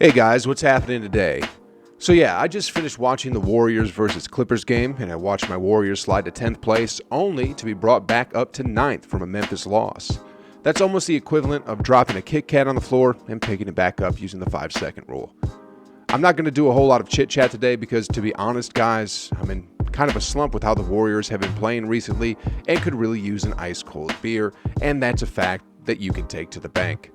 Hey guys, what's happening today? So yeah, I just finished watching the Warriors versus Clippers game, and I watched my Warriors slide to 10th place, only to be brought back up to 9th from a Memphis loss. That's almost the equivalent of dropping a Kit Kat on the floor and picking it back up using the 5-second rule. I'm not going to do a whole lot of chit-chat today because, to be honest guys, I'm in kind of a slump with how the Warriors have been playing recently and could really use an ice-cold beer, and that's a fact that you can take to the bank.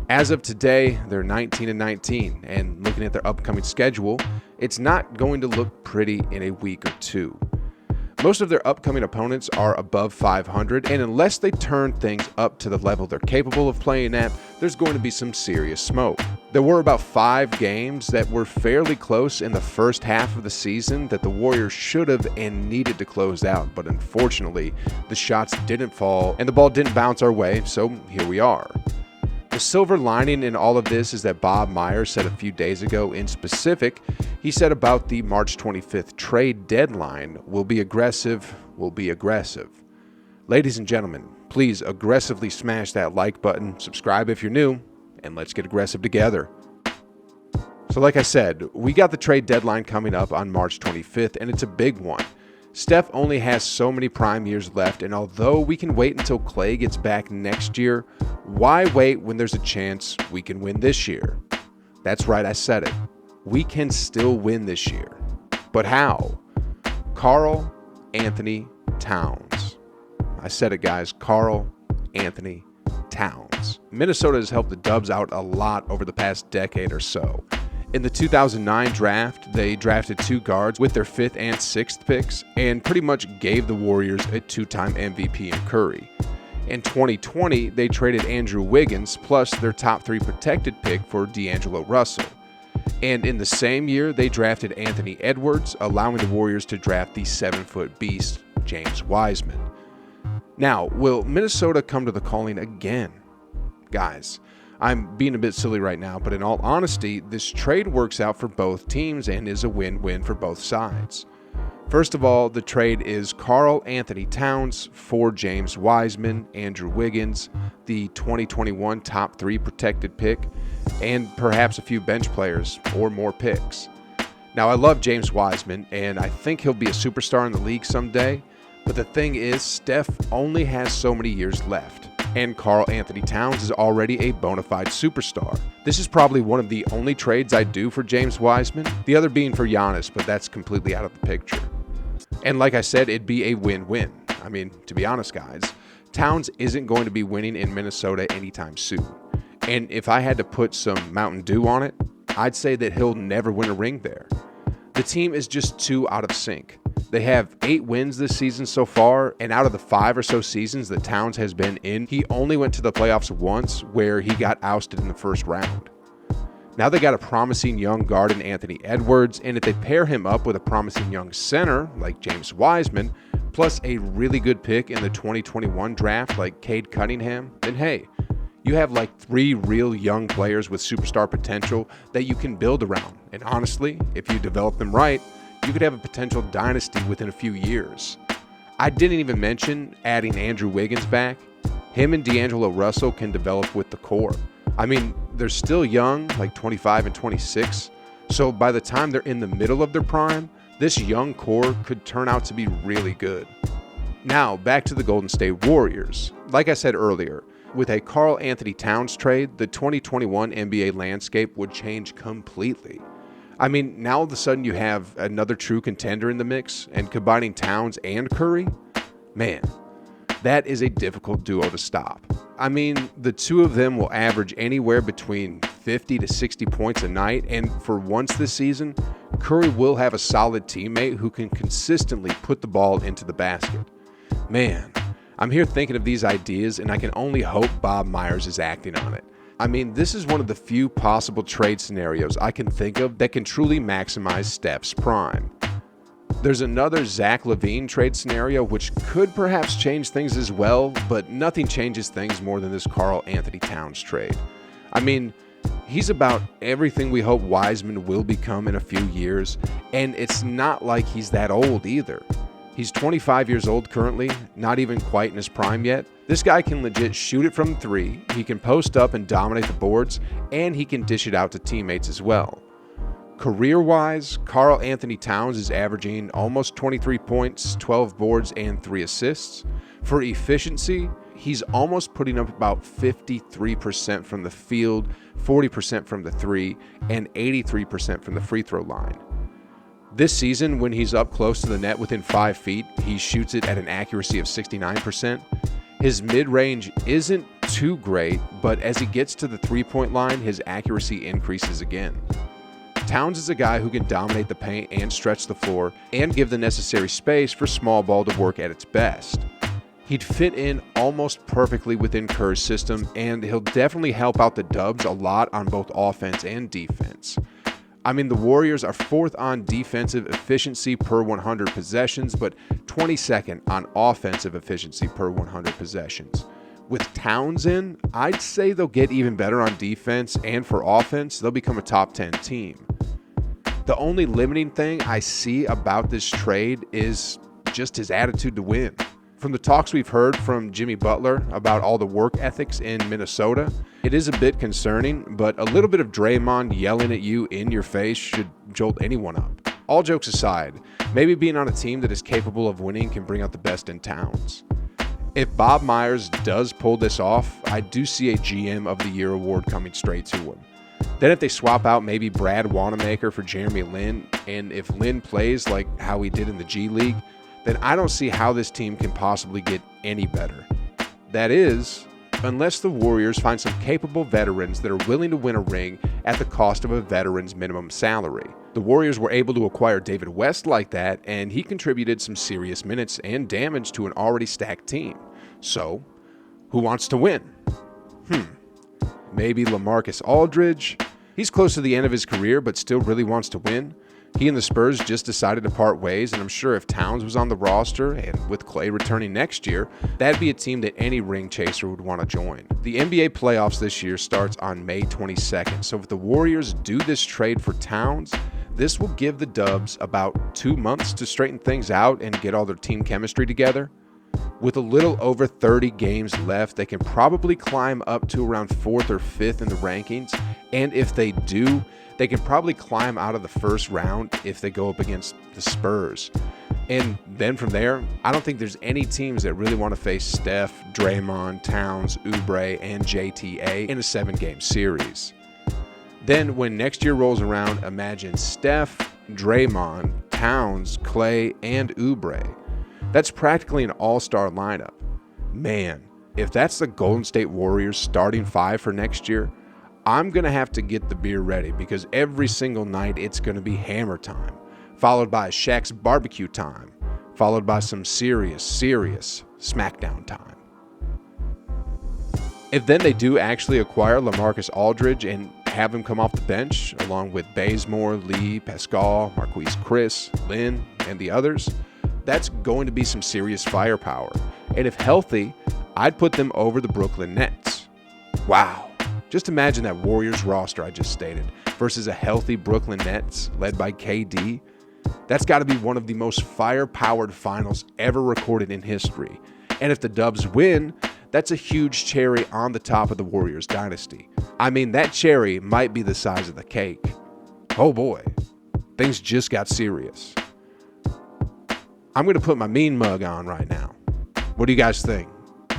As of today, they're 19-19, and looking at their upcoming schedule, it's not going to look pretty in a week or two. Most of their upcoming opponents are above 500, and unless they turn things up to the level they're capable of playing at, there's going to be some serious smoke. There were about 5 games that were fairly close in the first half of the season that the Warriors should have and needed to close out, but unfortunately, the shots didn't fall and the ball didn't bounce our way, so here we are. The silver lining in all of this is that Bob Myers said a few days ago in specific, he said about the March 25th trade deadline, we'll be aggressive. Ladies and gentlemen, please aggressively smash that like button, subscribe if you're new, and let's get aggressive together. So like I said, we got the trade deadline coming up on March 25th, and it's a big one. Steph only has so many prime years left, and although we can wait until Klay gets back next year, why wait when there's a chance we can win this year? That's right, I said it. We can still win this year. But how? Karl Anthony Towns. I said it, guys. Karl Anthony Towns. Minnesota has helped the Dubs out a lot over the past decade or so. In the 2009 draft, they drafted 2 guards with their 5th and 6th picks and pretty much gave the Warriors a 2-time MVP in Curry. In 2020, they traded Andrew Wiggins plus their top 3 protected pick for D'Angelo Russell. And in the same year, they drafted Anthony Edwards, allowing the Warriors to draft the 7-foot beast, James Wiseman. Now, will Minnesota come to the calling again? Guys, I'm being a bit silly right now, but in all honesty, this trade works out for both teams and is a win-win for both sides. First of all, the trade is Karl Anthony Towns for James Wiseman, Andrew Wiggins, the 2021 top 3 protected pick, and perhaps a few bench players or more picks. Now, I love James Wiseman, and I think he'll be a superstar in the league someday, but the thing is, Steph only has so many years left. And Karl Anthony Towns is already a bona fide superstar. This is probably one of the only trades I'd do for James Wiseman, the other being for Giannis, but that's completely out of the picture. And like I said, it'd be a win-win. I mean, to be honest, guys, Towns isn't going to be winning in Minnesota anytime soon. And if I had to put some Mountain Dew on it, I'd say that he'll never win a ring there. The team is just too out of sync. They have 8 wins this season so far, and out of the 5 or so seasons that Towns has been in, he only went to the playoffs once where he got ousted in the first round. Now they got a promising young guard in Anthony Edwards, and if they pair him up with a promising young center like James Wiseman, plus a really good pick in the 2021 draft like Cade Cunningham, then hey, you have like 3 real young players with superstar potential that you can build around. And honestly, if you develop them right, you could have a potential dynasty within a few years. I didn't even mention adding Andrew Wiggins back. Him and D'Angelo Russell can develop with the core. I mean, they're still young, like 25 and 26, so by the time they're in the middle of their prime, this young core could turn out to be really good. Now, back to the Golden State Warriors. Like I said earlier, with a Karl Anthony Towns trade, the 2021 NBA landscape would change completely. I mean, now all of a sudden you have another true contender in the mix, and combining Towns and Curry, man, that is a difficult duo to stop. I mean, the two of them will average anywhere between 50 to 60 points a night, and for once this season, Curry will have a solid teammate who can consistently put the ball into the basket. Man, I'm here thinking of these ideas, and I can only hope Bob Myers is acting on it. I mean, this is one of the few possible trade scenarios I can think of that can truly maximize Steph's prime. There's another Zach LaVine trade scenario which could perhaps change things as well, but nothing changes things more than this Karl Anthony Towns trade. I mean, he's about everything we hope Wiseman will become in a few years, and it's not like he's that old either. He's 25 years old currently, not even quite in his prime yet. This guy can legit shoot it from 3, he can post up and dominate the boards, and he can dish it out to teammates as well. Career-wise, Karl Anthony Towns is averaging almost 23 points, 12 boards, and 3 assists. For efficiency, he's almost putting up about 53% from the field, 40% from the 3, and 83% from the free throw line. This season, when he's up close to the net within 5 feet, he shoots it at an accuracy of 69%. His mid-range isn't too great, but as he gets to the three-point line, his accuracy increases again. Towns is a guy who can dominate the paint and stretch the floor and give the necessary space for small ball to work at its best. He'd fit in almost perfectly within Kerr's system, and he'll definitely help out the Dubs a lot on both offense and defense. I mean, the Warriors are 4th on defensive efficiency per 100 possessions, but 22nd on offensive efficiency per 100 possessions. With Towns in, I'd say they'll get even better on defense, and for offense, they'll become a top 10 team. The only limiting thing I see about this trade is just his attitude to win. From the talks we've heard from Jimmy Butler about all the work ethics in Minnesota, it is a bit concerning, but a little bit of Draymond yelling at you in your face should jolt anyone up. All jokes aside, maybe being on a team that is capable of winning can bring out the best in Towns. If Bob Myers does pull this off, I do see a GM of the Year award coming straight to him. Then if they swap out maybe Brad Wanamaker for Jeremy Lin, and if Lin plays like how he did in the G League, then I don't see how this team can possibly get any better. That is, unless the Warriors find some capable veterans that are willing to win a ring at the cost of a veteran's minimum salary. The Warriors were able to acquire David West like that, and he contributed some serious minutes and damage to an already stacked team. So, who wants to win? Maybe LaMarcus Aldridge? He's close to the end of his career, but still really wants to win. He and the Spurs just decided to part ways, and I'm sure if Towns was on the roster, and with Clay returning next year, that'd be a team that any ring chaser would want to join. The NBA playoffs this year starts on May 22nd, so if the Warriors do this trade for Towns, this will give the Dubs about 2 months to straighten things out and get all their team chemistry together. With a little over 30 games left, they can probably climb up to around 4th or 5th in the rankings, and if they do, they can probably climb out of the first round if they go up against the Spurs. And then from there, I don't think there's any teams that really want to face Steph, Draymond, Towns, Oubre, and JTA in a 7-game series. Then when next year rolls around, imagine Steph, Draymond, Towns, Clay, and Oubre. That's practically an all-star lineup. Man, if that's the Golden State Warriors starting 5 for next year, I'm going to have to get the beer ready because every single night it's going to be hammer time, followed by Shaq's barbecue time, followed by some serious SmackDown time. If then they do actually acquire LaMarcus Aldridge and have him come off the bench, along with Bazemore, Lee, Pascal, Marquise Chris, Lin, and the others, that's going to be some serious firepower. And if healthy, I'd put them over the Brooklyn Nets. Wow. Just imagine that Warriors roster I just stated versus a healthy Brooklyn Nets led by KD. That's got to be one of the most fire-powered finals ever recorded in history. And if the Dubs win, that's a huge cherry on the top of the Warriors dynasty. I mean, that cherry might be the size of the cake. Oh boy, things just got serious. I'm going to put my mean mug on right now. What do you guys think?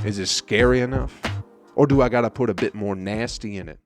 Is it scary enough? Or do I got to put a bit more nasty in it?